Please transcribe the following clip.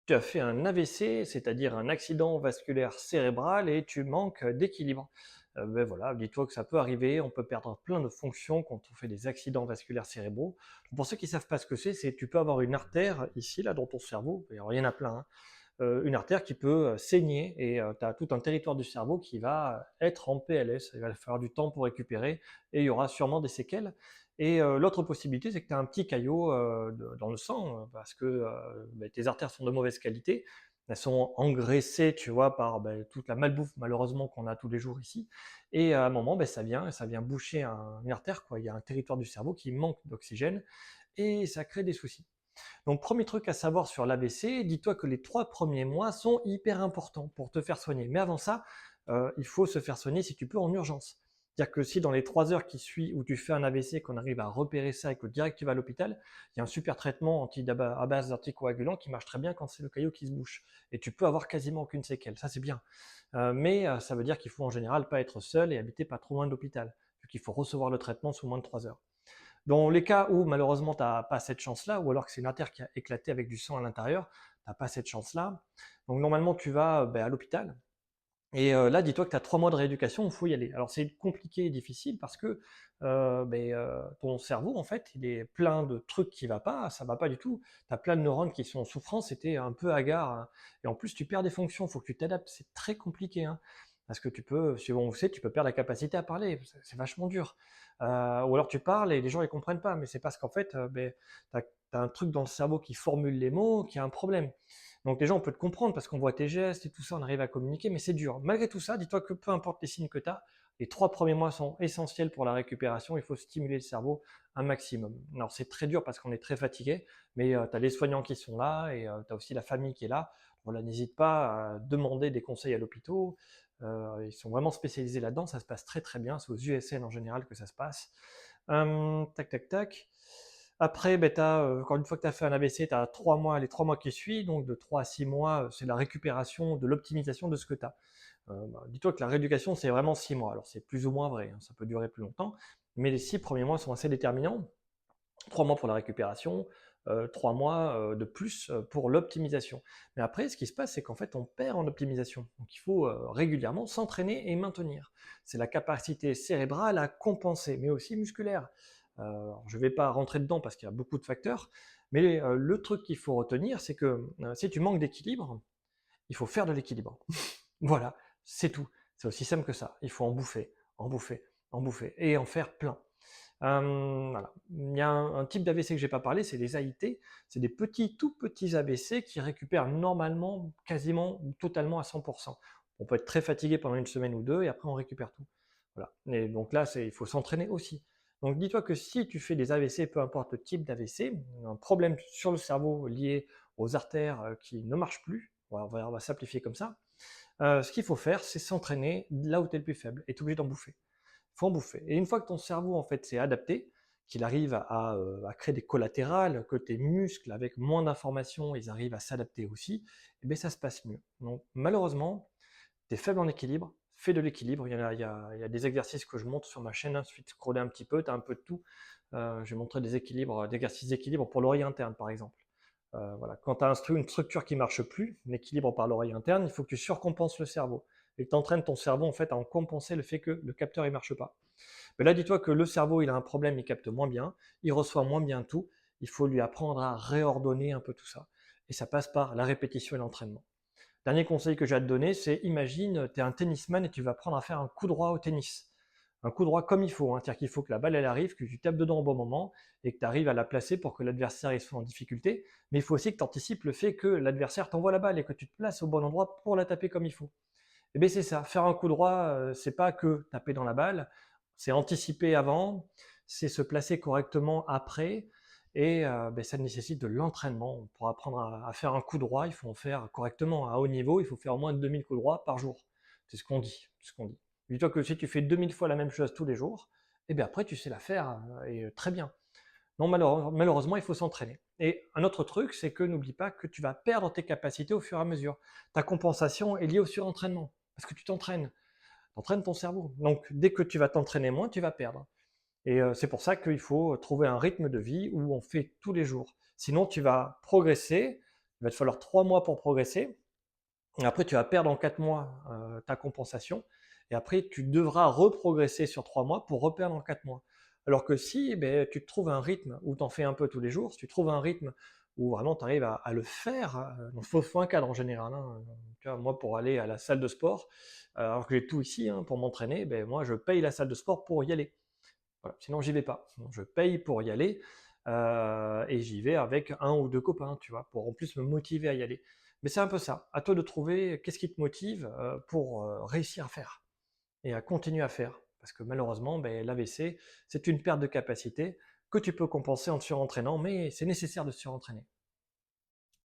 Tu as fait un AVC, c'est-à-dire un accident vasculaire cérébral et tu manques d'équilibre. Ben voilà, dis-toi que ça peut arriver, on peut perdre plein de fonctions quand on fait des accidents vasculaires cérébraux. Pour ceux qui ne savent pas ce que c'est tu peux avoir une artère ici, là, dans ton cerveau, et alors, il y en a plein, hein, une artère qui peut saigner et tu as tout un territoire du cerveau qui va être en PLS. Il va falloir du temps pour récupérer et il y aura sûrement des séquelles. Et l'autre possibilité, c'est que tu as un petit caillot dans le sang parce que tes artères sont de mauvaise qualité. Elles sont engraissées, tu vois, par toute la malbouffe malheureusement qu'on a tous les jours ici. Et à un moment, ça vient boucher une artère, quoi. Il y a un territoire du cerveau qui manque d'oxygène et ça crée des soucis. Donc, premier truc à savoir sur l'AVC, dis-toi que les 3 premiers mois sont hyper importants pour te faire soigner. Mais avant ça, il faut se faire soigner si tu peux en urgence. C'est-à-dire que si dans les 3 heures qui suivent où tu fais un AVC, qu'on arrive à repérer ça et que direct tu vas à l'hôpital, il y a un super traitement à base d'anticoagulants qui marche très bien quand c'est le caillot qui se bouche. Et tu peux avoir quasiment aucune séquelle, ça c'est bien. Mais ça veut dire qu'il faut en général pas être seul et habiter pas trop loin de l'hôpital, vu qu'il faut recevoir le traitement sous moins de 3 heures. Dans les cas où malheureusement tu n'as pas cette chance-là, ou alors que c'est une artère qui a éclaté avec du sang à l'intérieur, tu n'as pas cette chance-là. Donc normalement tu vas à l'hôpital. Et là, dis-toi que tu as 3 mois de rééducation, il faut y aller. Alors c'est compliqué et difficile parce que ton cerveau, en fait, il est plein de trucs qui ne vont pas, ça ne va pas du tout. Tu as plein de neurones qui sont en souffrance, c'était un peu hagard, hein. Et en plus, tu perds des fonctions, il faut que tu t'adaptes, c'est très compliqué, hein. Parce que tu peux, suivant où c'est, tu peux perdre la capacité à parler, c'est vachement dur. Ou alors tu parles et les gens ne comprennent pas, mais c'est parce qu'en fait, tu as un truc dans le cerveau qui formule les mots, qui a un problème. Donc déjà, on peut te comprendre parce qu'on voit tes gestes et tout ça, on arrive à communiquer, mais c'est dur. Malgré tout ça, dis-toi que peu importe les signes que tu as, les 3 premiers mois sont essentiels pour la récupération, il faut stimuler le cerveau un maximum. Alors c'est très dur parce qu'on est très fatigué, mais tu as les soignants qui sont là et tu as aussi la famille qui est là. Voilà, n'hésite pas à demander des conseils à l'hôpital. Ils sont vraiment spécialisés là-dedans, ça se passe très très bien, c'est aux USN en général que ça se passe. Tac tac tac. Après, quand une fois que tu as fait un AVC, tu as 3 mois, les 3 mois qui suivent, donc de 3 à 6 mois, c'est la récupération, de l'optimisation de ce que tu as. Dis-toi que la rééducation, c'est vraiment 6 mois. Alors c'est plus ou moins vrai, hein, ça peut durer plus longtemps, mais les 6 premiers mois sont assez déterminants. 3 mois pour la récupération, 3 mois de plus pour l'optimisation. Mais après, ce qui se passe, c'est qu'en fait, on perd en optimisation. Donc il faut régulièrement s'entraîner et maintenir. C'est la capacité cérébrale à compenser, mais aussi musculaire. Je ne vais pas rentrer dedans parce qu'il y a beaucoup de facteurs, mais le truc qu'il faut retenir, c'est que si tu manques d'équilibre, il faut faire de l'équilibre. Voilà, c'est tout. C'est aussi simple que ça. Il faut en bouffer, en bouffer, en bouffer et en faire plein. Voilà. Il y a un type d'AVC que j'ai pas parlé, c'est les AIT. C'est des petits, tout petits AVC qui récupèrent normalement, quasiment, ou totalement à 100%. On peut être très fatigué pendant une semaine ou deux et après on récupère tout. Voilà. Et donc là, il faut s'entraîner aussi. Donc dis-toi que si tu fais des AVC, peu importe le type d'AVC, un problème sur le cerveau lié aux artères qui ne marchent plus, on va simplifier comme ça, ce qu'il faut faire, c'est s'entraîner là où tu es le plus faible et tu es obligé d'en bouffer. Il faut en bouffer. Et une fois que ton cerveau en fait s'est adapté, qu'il arrive à créer des collatérales, que tes muscles avec moins d'informations, ils arrivent à s'adapter aussi, et bien ça se passe mieux. Donc malheureusement, tu es faible en équilibre, fais de l'équilibre. Il y a des exercices que je montre sur ma chaîne, il suffit de scroller un petit peu, tu as un peu de tout. Je vais montrer des équilibres, des exercices d'équilibre pour l'oreille interne par exemple. Voilà. Quand tu as une structure qui ne marche plus, l'équilibre par l'oreille interne, il faut que tu surcompenses le cerveau. Et que tu entraînes ton cerveau en fait à en compenser le fait que le capteur ne marche pas. Mais là, dis-toi que le cerveau, il a un problème, il capte moins bien, il reçoit moins bien tout, il faut lui apprendre à réordonner un peu tout ça. Et ça passe par la répétition et l'entraînement. Dernier conseil que j'ai à te donner, c'est imagine, tu es un tennisman et tu vas apprendre à faire un coup droit au tennis. Un coup droit comme il faut, hein, c'est-à-dire qu'il faut que la balle elle arrive, que tu tapes dedans au bon moment et que tu arrives à la placer pour que l'adversaire soit en difficulté. Mais il faut aussi que tu anticipes le fait que l'adversaire t'envoie la balle et que tu te places au bon endroit pour la taper comme il faut. Et bien c'est ça, faire un coup droit, c'est pas que taper dans la balle, c'est anticiper avant, c'est se placer correctement après, et ça nécessite de l'entraînement. Pour apprendre à faire un coup droit, il faut en faire correctement. À haut niveau, il faut faire au moins 2000 coups droits par jour. C'est ce qu'on dit. C'est ce qu'on dit. Dis-toi que si tu fais 2000 fois la même chose tous les jours, et bien après tu sais la faire et très bien. Non, malheureusement, il faut s'entraîner. Et un autre truc, c'est que n'oublie pas que tu vas perdre tes capacités au fur et à mesure. Ta compensation est liée au surentraînement, parce que tu t'entraînes ton cerveau. Donc dès que tu vas t'entraîner moins, tu vas perdre. Et c'est pour ça qu'il faut trouver un rythme de vie où on fait tous les jours. Sinon, tu vas progresser, Il va te falloir 3 mois pour progresser. Et après, tu vas perdre en 4 mois ta compensation. Et après, tu devras reprogresser sur 3 mois pour reperdre en 4 mois. Alors que si tu te trouves un rythme où tu en fais un peu tous les jours, si tu trouves un rythme où vraiment tu arrives à le faire, donc faut un cadre en général, hein. Tu vois, moi, pour aller à la salle de sport, alors que j'ai tout ici hein, pour m'entraîner, moi, je paye la salle de sport pour y aller. Voilà, sinon, j'y vais pas. Donc, je paye pour y aller et j'y vais avec un ou deux copains, tu vois, pour en plus me motiver à y aller. Mais c'est un peu ça. À toi de trouver qu'est-ce qui te motive pour réussir à faire et à continuer à faire. Parce que malheureusement, l'AVC, c'est une perte de capacité que tu peux compenser en te surentraînant, mais c'est nécessaire de se surentraîner.